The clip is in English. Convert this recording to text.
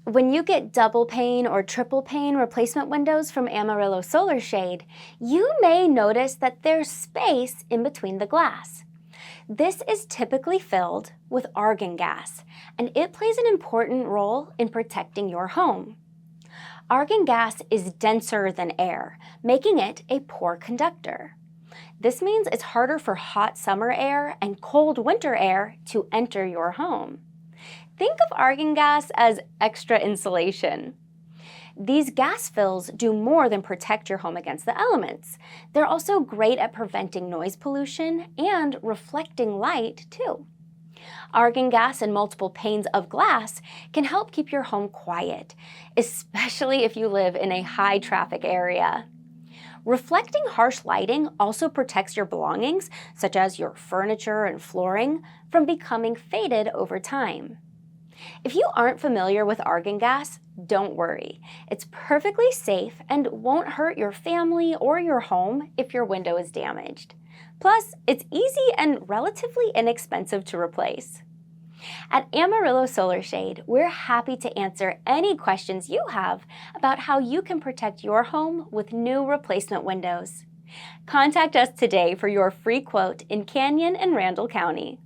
When you get double pane or triple pane replacement windows from Amarillo Solar Shade, you may notice that there's space in between the glass. This is typically filled with argon gas, and it plays an important role in protecting your home. Argon gas is denser than air, making it a poor conductor. This means it's harder for hot summer air and cold winter air to enter your home. Think of argon gas as extra insulation. These gas fills do more than protect your home against the elements. They're also great at preventing noise pollution and reflecting light, too. Argon gas and multiple panes of glass can help keep your home quiet, especially if you live in a high-traffic area. Reflecting harsh lighting also protects your belongings, such as your furniture and flooring, from becoming faded over time. If you aren't familiar with argon gas, don't worry. It's perfectly safe and won't hurt your family or your home if your window is damaged. Plus, it's easy and relatively inexpensive to replace. At Amarillo Solar Shade, we're happy to answer any questions you have about how you can protect your home with new replacement windows. Contact us today for your free quote in Canyon and Randall County.